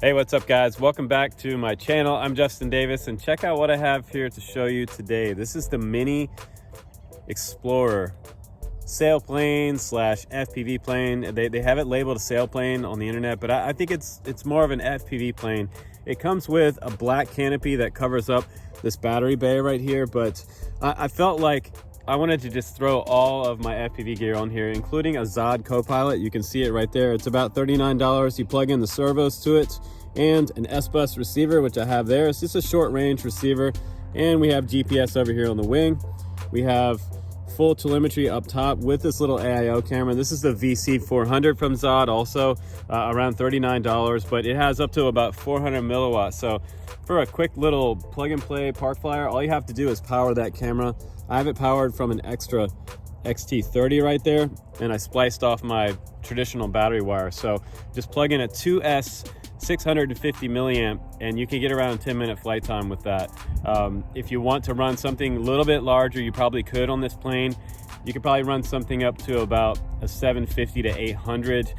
Hey, what's up guys? Welcome back to my channel. I'm Justin Davis, and check out what I have here to show you today. This is the Mini Explorer sailplane slash FPV plane. They have it labeled a sailplane on the internet, but I think it's more of an FPV plane. It comes with a black canopy that covers up this battery bay right here, but I felt like I wanted to just throw all of my FPV gear on here, including a Zod Copilot. You can see it right there. It's about $39. You plug in the servos to it and an S-Bus receiver, which I have there. It's just a short range receiver. And we have GPS over here on the wing. We have full telemetry up top with this little AIO camera. This is the VC400 from Zod, also around $39, but it has up to about 400 milliwatts. So for a quick little plug and play park flyer, all you have to do is power that camera. I have it powered from an extra XT30 right there, and I spliced off my traditional battery wire. So just plug in a 2S 650 milliamp and you can get around 10-minute flight time with that. If you want to run something a little bit larger, you probably could on this plane. You could probably run something up to about a 750 to 800.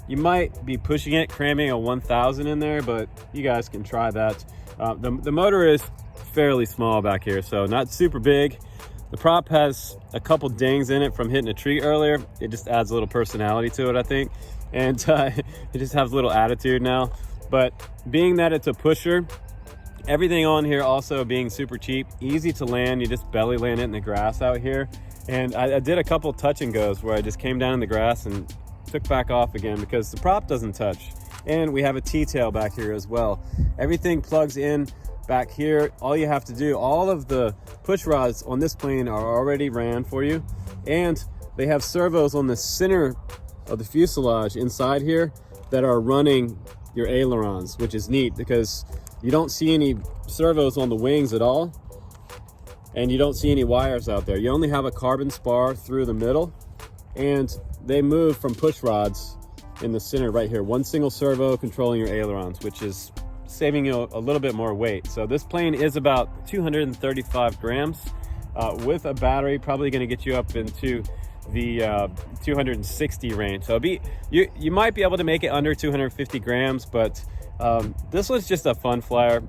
You might be pushing it, cramming a 1000 in there, but you guys can try that. The motor is fairly small back here, so not super big. The prop has a couple dings in it from hitting a tree earlier. It just adds a little personality to it, I think. And it just has a little attitude now. But being that it's a pusher, everything on here also being super cheap, easy to land. You just belly land it in the grass out here. And I did a couple touch and goes where I just came down in the grass and took back off again because the prop doesn't touch. And we have a T-tail back here as well. Everything plugs in back here. All you have to do, all of the push rods on this plane are already ran for you, and they have servos on the center of the fuselage inside here that are running your ailerons, which is neat because you don't see any servos on the wings at all, and you don't see any wires out there. You only have a carbon spar through the middle, and they move from push rods in the center right here. One single servo controlling your ailerons, which is saving you a little bit more weight. So this plane is about 235 grams with a battery, probably going to get you up into the 260 range. So you might be able to make it under 250 grams, but this was just a fun flyer.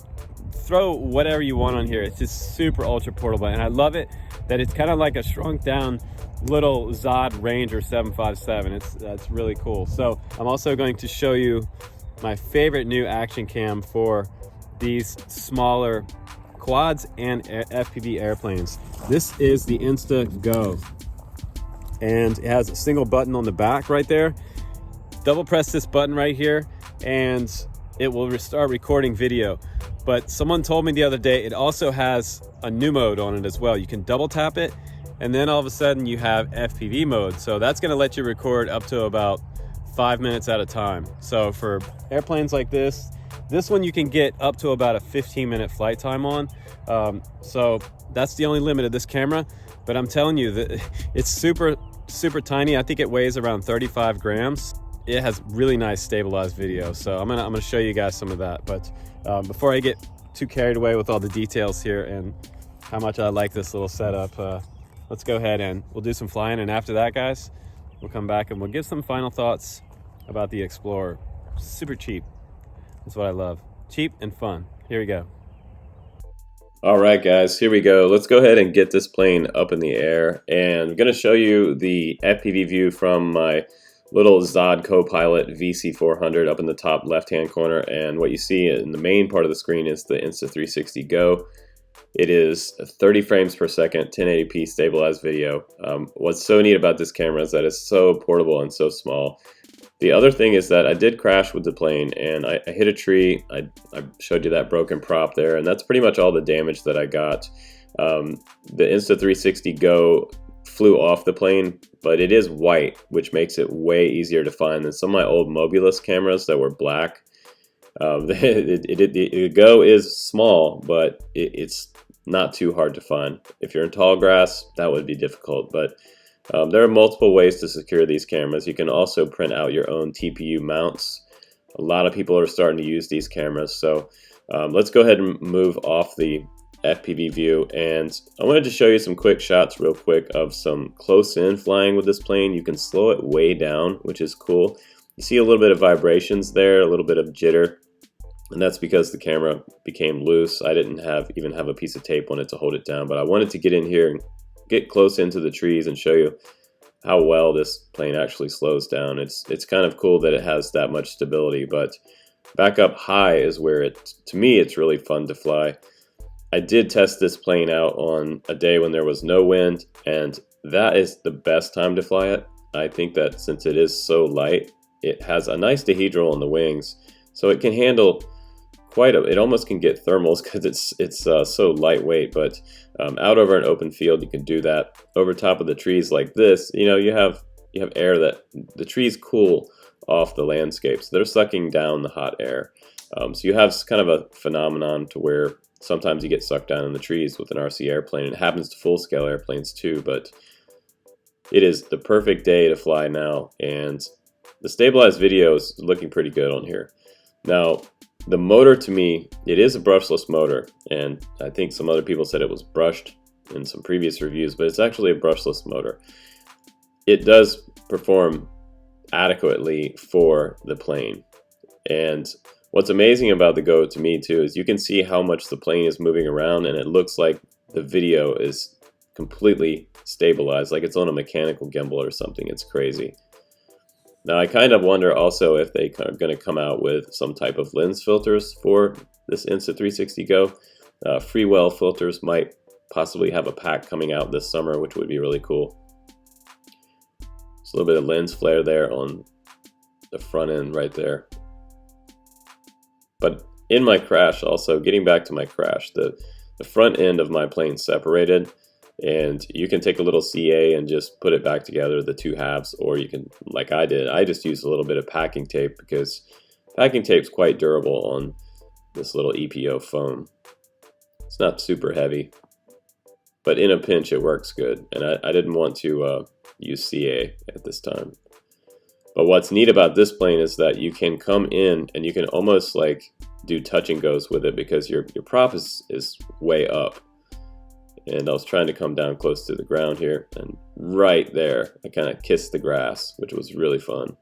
Throw whatever you want on here. It's just super ultra portable, and I love it that it's kind of like a shrunk down little Zod Ranger 757. It's really cool. So I'm also going to show you my favorite new action cam for these smaller quads and FPV airplanes. This is the Insta360 GO, and it has a single button on the back right there. Double press this button right here and it will start recording video. But someone told me the other day it also has a new mode on it as well. You can double tap it and then all of a sudden you have FPV mode. So that's going to let you record up to about 5 minutes at a time. So for airplanes like this one you can get up to about a 15-minute flight time on. So that's the only limit of this camera, but I'm telling you that it's super tiny. I think it weighs around 35 grams. It has really nice stabilized video, so I'm gonna show you guys some of that. But before I get too carried away with all the details here and how much I like this little setup, let's go ahead and we'll do some flying, and after that, guys, we'll come back and we'll give some final thoughts about the Explorer. Super cheap. That's what I love. Cheap and fun. Here we go. All right, guys, here we go. Let's go ahead and get this plane up in the air. And I'm going to show you the FPV view from my little Zod Copilot VC400 up in the top left-hand corner. And what you see in the main part of the screen is the Insta360 GO. It is 30 frames per second, 1080p stabilized video. What's so neat about this camera is that it's so portable and so small. The other thing is that I did crash with the plane, and I hit a tree. I showed you that broken prop there, and that's pretty much all the damage that I got. The Insta360 GO flew off the plane, but it is white, which makes it way easier to find than some of my old Mobulus cameras that were black. The GO is small, but it's not too hard to find. If you're in tall grass, that would be difficult, but there are multiple ways to secure these cameras. You can also print out your own TPU mounts. A lot of people are starting to use these cameras, so let's go ahead and move off the FPV view, and I wanted to show you some quick shots real quick of some close-in flying with this plane. You can slow it way down, which is cool. You see a little bit of vibrations there, a little bit of jitter, and that's because the camera became loose. I didn't even have a piece of tape on it to hold it down, but I wanted to get in here and get close into the trees and show you how well this plane actually slows down. It's kind of cool that it has that much stability, but back up high is where to me, it's really fun to fly. I did test this plane out on a day when there was no wind, and that is the best time to fly it. I think that since it is so light, it has a nice dihedral on the wings, so it can handle it almost can get thermals because it's so lightweight. But out over an open field, you can do that. Over top of the trees like this, you have air that the trees cool off the landscape, so they're sucking down the hot air. So you have kind of a phenomenon to where sometimes you get sucked down in the trees with an RC airplane. It happens to full-scale airplanes too, but it is the perfect day to fly now, and the stabilized video is looking pretty good on here. Now, the motor, to me, it is a brushless motor, and I think some other people said it was brushed in some previous reviews, but it's actually a brushless motor. It does perform adequately for the plane, and what's amazing about the Go to me too is you can see how much the plane is moving around, and it looks like the video is completely stabilized, like it's on a mechanical gimbal or something. It's crazy. Now I kind of wonder also if they are going to come out with some type of lens filters for this Insta360 GO. Freewell filters might possibly have a pack coming out this summer, which would be really cool. Just a little bit of lens flare there on the front end right there. But in my crash, also getting back to my crash, the front end of my plane separated, and you can take a little CA and just put it back together, the two halves, or you can, like I did, I just used a little bit of packing tape because packing tape's quite durable on this little EPO foam. It's not super heavy, but in a pinch it works good, and I didn't want to use CA at this time. But what's neat about this plane is that you can come in and you can almost like do touch and goes with it because your prop is way up. And I was trying to come down close to the ground here, and right there I kind of kissed the grass, which was really fun.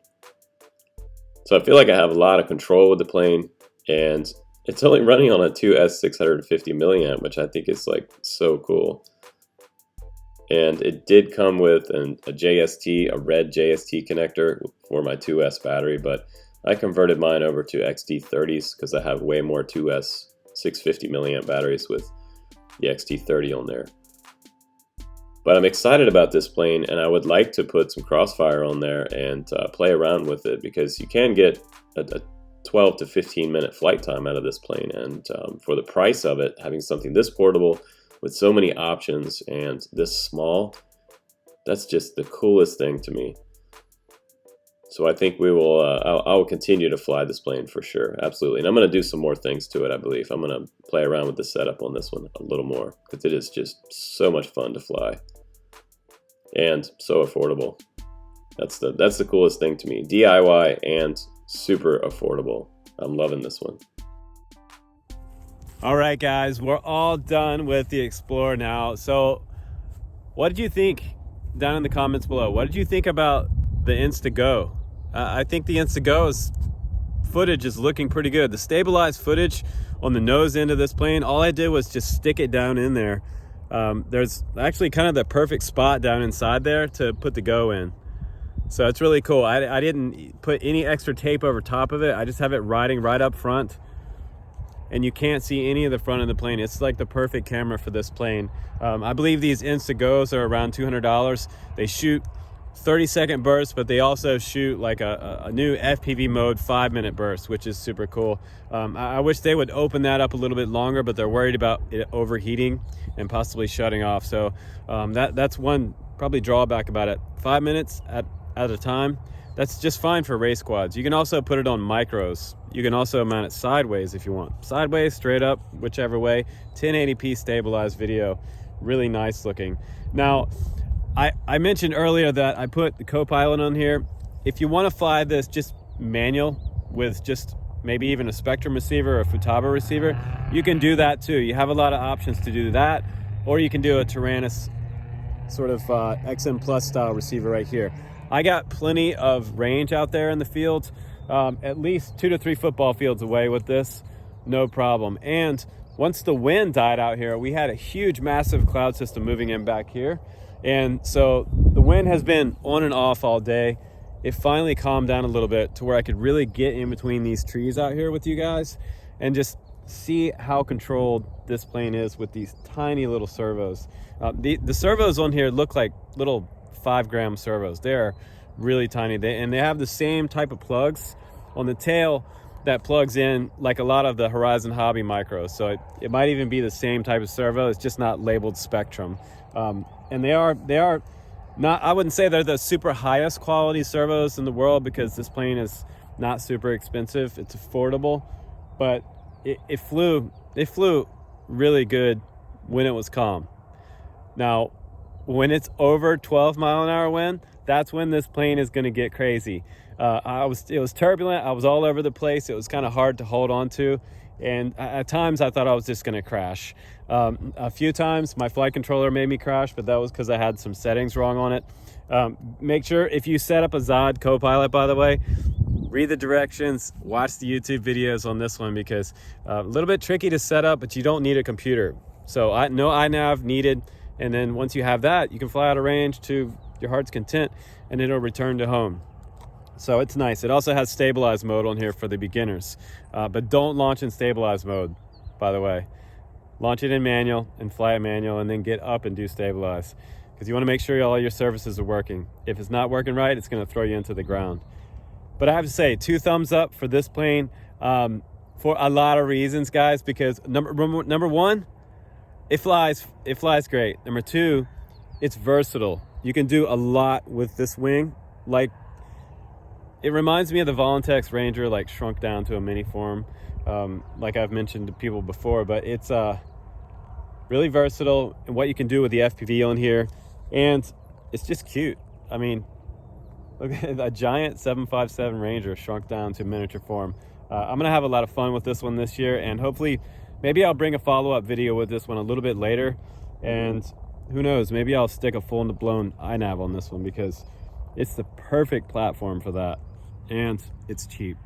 So I feel like I have a lot of control with the plane, and it's only running on a 2S 650 milliamp, which I think is like so cool. And it did come with a JST, a red JST connector for my 2S battery, but I converted mine over to XT30s because I have way more 2S 650 milliamp batteries with the XT30 on there. But I'm excited about this plane, and I would like to put some crossfire on there and play around with it, because you can get a 12 to 15 minute flight time out of this plane, and for the price of it, having something this portable with so many options and this small, that's just the coolest thing to me. So I think we will, I will continue to fly this plane for sure, absolutely. And I'm going to do some more things to it, I believe. I'm going to play around with the setup on this one a little more, because it is just so much fun to fly and so affordable. That's the coolest thing to me. DIY and super affordable. I'm loving this one. All right, guys, we're all done with the Explorer now. So what did you think down in the comments below? What did you think about the Insta Go? I think the Insta Go's footage is looking pretty good. The stabilized footage on the nose end of this plane, all I did was just stick it down in there. There's actually kind of the perfect spot down inside there to put the Go in. So it's really cool. I didn't put any extra tape over top of it. I just have it riding right up front, and you can't see any of the front of the plane. It's like the perfect camera for this plane. I believe these Insta Go's are around $200. They shoot 30-second bursts, but they also shoot like a new FPV mode 5-minute burst, which is super cool. I wish they would open that up a little bit longer, but they're worried about it overheating and possibly shutting off. So that's one probably drawback about it. 5 minutes at a time, that's just fine for race quads. You can also put it on micros. You can also mount it sideways if you want. Sideways, straight up, whichever way. 1080p stabilized video, really nice looking. Now, I mentioned earlier that I put the co-pilot on here. If you want to fly this just manual with just maybe even a Spectrum receiver or a Futaba receiver, you can do that too. You have a lot of options to do that, or you can do a Tyrannus sort of XM Plus style receiver right here. I got plenty of range out there in the field, at least 2 to 3 football fields away with this, no problem. And once the wind died out here, we had a huge, massive cloud system moving in back here. And so the wind has been on and off all day. It finally calmed down a little bit to where I could really get in between these trees out here with you guys and just see how controlled this plane is with these tiny little servos. The servos on here look like little 5-gram servos. They're really tiny, and they have the same type of plugs on the tail that plugs in like a lot of the Horizon Hobby micros. So it might even be the same type of servo. It's just not labeled Spectrum. And they are not, I wouldn't say they're the super highest quality servos in the world, because this plane is not super expensive. It's affordable, but it flew really good when it was calm. Now, when it's over 12-mile-an-hour wind, that's when this plane is going to get crazy. It was turbulent. I was all over the place. It was kind of hard to hold on to. And at times I thought I was just going to crash. A few times my flight controller made me crash, but that was because I had some settings wrong on it. Make sure, if you set up a Zod Copilot, by the way, read the directions, watch the YouTube videos on this one, because a little bit tricky to set up, but you don't need a computer. So no iNav needed. And then once you have that, you can fly out of range to your heart's content, and it'll return to home. So it's nice. It also has stabilize mode on here for the beginners, but don't launch in stabilize mode, by the way. Launch it in manual and fly it manual, and then get up and do stabilize, because you want to make sure all your services are working. If it's not working right, it's going to throw you into the ground. But I have to say, 2 thumbs up for this plane, for a lot of reasons, guys, because number one, it flies great. Number 2, it's versatile. You can do a lot with this wing. Like, it reminds me of the Voluntex Ranger, like shrunk down to a mini form, like I've mentioned to people before. But it's really versatile in what you can do with the FPV on here, and it's just cute. I mean, look at a giant 757 Ranger shrunk down to miniature form. I'm gonna have a lot of fun with this one this year, and hopefully maybe I'll bring a follow-up video with this one a little bit later, and who knows, maybe I'll stick a full-blown iNav on this one, because it's the perfect platform for that, and it's cheap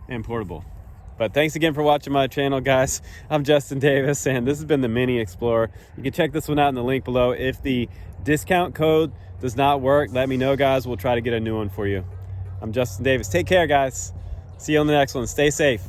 and portable. But thanks again for watching my channel, guys. I'm Justin Davis, and this has been the Mini Explorer. You can check this one out in the link below. If the discount code does not work, let me know, guys. We'll try to get a new one for you. I'm Justin Davis. Take care, guys. See you on the next one. Stay safe.